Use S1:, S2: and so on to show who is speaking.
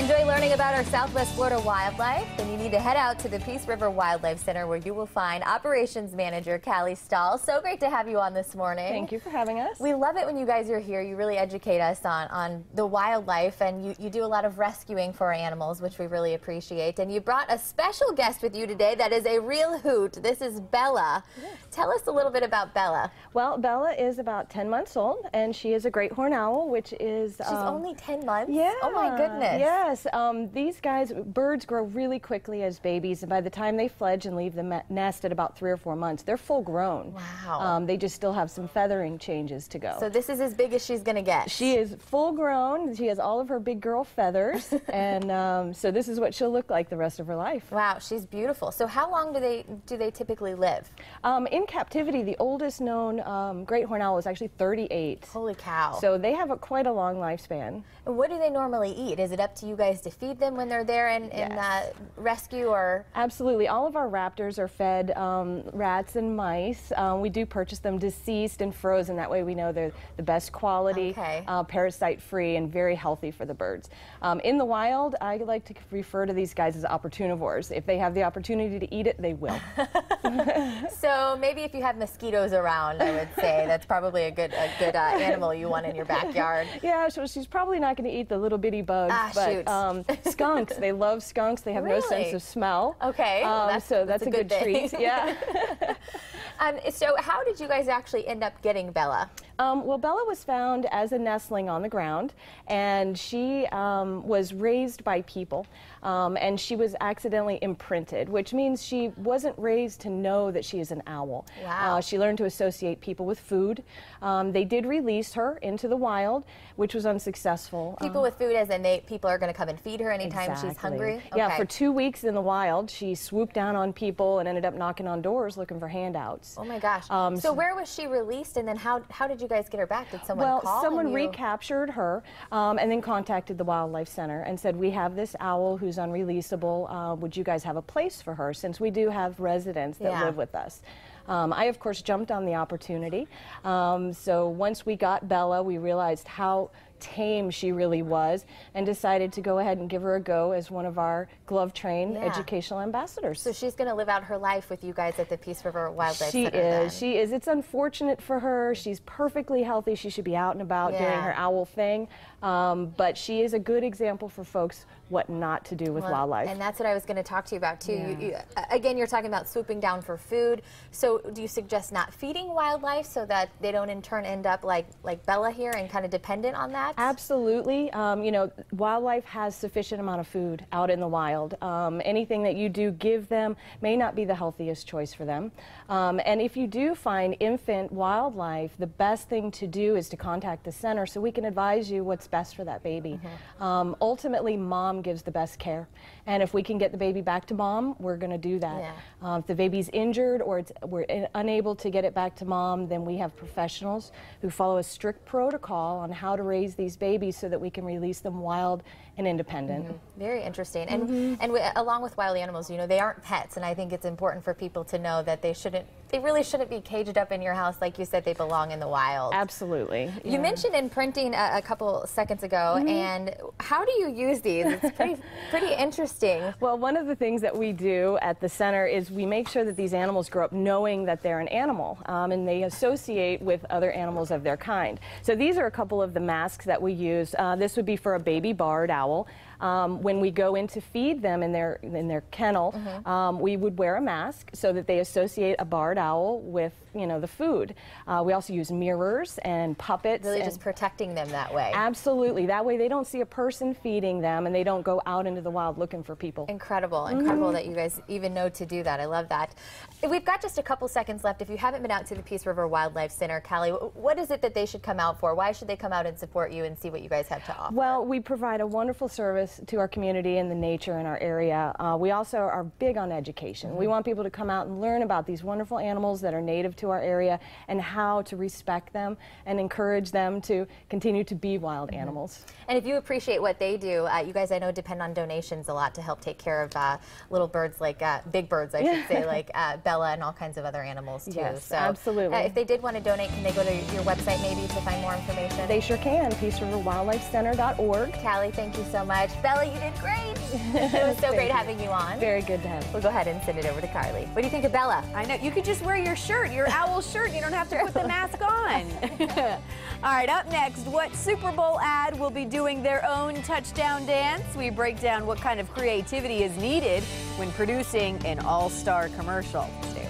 S1: Enjoy learning about our Southwest Florida wildlife? Then you need to head out to the Peace River Wildlife Center, where you will find Operations Manager Callie Stahl. So great to have you on this morning.
S2: Thank you for having us.
S1: We love it when you guys are here. You really educate us on the wildlife, and you do a lot of rescuing for our animals, which we really appreciate. And you brought a special guest with you today that is a real hoot. This is Bella. Yes. Tell us a little bit about Bella.
S2: Well, Bella is about 10 months old, and she is a great horned owl, which is...
S1: She's only 10 months?
S2: Yeah.
S1: Oh my goodness.
S2: Yes. These birds grow really quickly as babies, and by the time they fledge and leave the nest at about 3 or 4 months, they're full grown.
S1: Wow.
S2: They just still have some feathering changes to go.
S1: So this is as big as she's going to get.
S2: She is full grown. She has all of her big girl feathers, and so this is what she'll look like the rest of her life.
S1: Wow, she's beautiful. So how long do they typically live?
S2: In captivity, the oldest known great horned owl is actually 38.
S1: Holy cow.
S2: So they have quite a long lifespan.
S1: And what do they normally eat? Is it up to you guys to feed them when they're there in rescue, or?
S2: Absolutely. All of our raptors are fed rats and mice. We do purchase them deceased and frozen. That way we know they're the best quality, parasite-free, and very healthy for the birds. In the wild, I like to refer to these guys as opportunivores. If they have the opportunity to eat it, they will.
S1: So maybe if you have mosquitoes around, I would say that's probably a good animal you want in your backyard.
S2: Yeah, so she's probably not going to eat the little bitty bugs, but skunks. They love skunks. They have no sense of smell.
S1: Okay, well,
S2: so that's a good treat. Yeah.
S1: So how did you guys actually end up getting Bella?
S2: Well, Bella was found as a nestling on the ground, and she was raised by people, and she was accidentally imprinted, which means she wasn't raised to know that she is an owl.
S1: Wow.
S2: She learned to associate people with food. They did release her into the wild, which was unsuccessful.
S1: People with food, as in people are going to come and feed her anytime she's hungry? Okay.
S2: Yeah, for 2 weeks in the wild, she swooped down on people and ended up knocking on doors looking for handouts.
S1: Oh my gosh. So where was she released, and then how did you guys get her back? Did someone call?
S2: Well, someone recaptured her and then contacted the Wildlife Center and said, we have this owl who's unreleasable. Would you guys have a place for her, since we do have residents that live with us? I, of course, jumped on the opportunity. So once we got Bella, we realized how tame she really was, and decided to go ahead and give her a go as one of our glove-trained educational ambassadors.
S1: So she's going to live out her life with you guys at the Peace River Wildlife Center.
S2: She is. It's unfortunate for her. She's perfectly healthy. She should be out and about doing her owl thing. But she is a good example for folks what not to do with wildlife.
S1: And that's what I was going to talk to you about, too. Again, you're talking about swooping down for food. So do you suggest not feeding wildlife so that they don't in turn end up like Bella here and kind of dependent on that?
S2: Absolutely. You know, wildlife has sufficient amount of food out in the wild. Anything that you do give them may not be the healthiest choice for them. And if you do find infant wildlife, the best thing to do is to contact the center so we can advise you what's best for that baby. Ultimately, mom gives the best care. And if we can get the baby back to mom, we're going to do that. If the baby's injured or we're unable to get it back to mom, then we have professionals who follow a strict protocol on how to raise these babies so that we can release them wild and independent.
S1: Very interesting. And along with wild animals, you know, they aren't pets, and I think it's important for people to know that they really shouldn't be caged up in your house. Like you said, they belong in the wild.
S2: Absolutely.
S1: You mentioned imprinting a couple seconds ago, and how do you use these? It's pretty interesting.
S2: Well, one of the things that we do at the center is we make sure that these animals grow up knowing that they're an animal, and they associate with other animals of their kind. So these are a couple of the masks that we use. This would be for a baby barred owl. When we go in to feed them in their kennel, we would wear a mask so that they associate a barred owl with, you know, the food. We also use mirrors and puppets.
S1: Really just protecting them that way.
S2: Absolutely. That way they don't see a person feeding them and they don't go out into the wild looking for people.
S1: Incredible. Incredible that you guys even know to do that. I love that. We've got just a couple seconds left. If you haven't been out to the Peace River Wildlife Center, Callie, what is it that they should come out for? Why should they come out and support you and see what you guys have to offer?
S2: Well, we provide a wonderful service to our community and the nature in our area. We also are big on education. We want people to come out and learn about these wonderful animals that are native to our area and how to respect them and encourage them to continue to be wild animals.
S1: And if you appreciate what they do, you guys, I know, depend on donations a lot to help take care of little birds, like big birds, I should say, like Bella and all kinds of other animals too.
S2: Yes,
S1: so,
S2: absolutely.
S1: If they did want to donate, can they go to your website maybe to find more information?
S2: They sure can. PeaceRiverWildlifeCenter.org.
S1: Callie, thank you so much. Bella, you did great. It was so great having you on.
S2: Very good to have you.
S1: We'll go ahead and send it over to Carly. What do you think of Bella?
S3: I know, you could just wear your shirt, your owl shirt. You don't have to put the mask on. All right, up next, what Super Bowl ad will be doing their own touchdown dance? We break down what kind of creativity is needed when producing an all-star commercial. Stay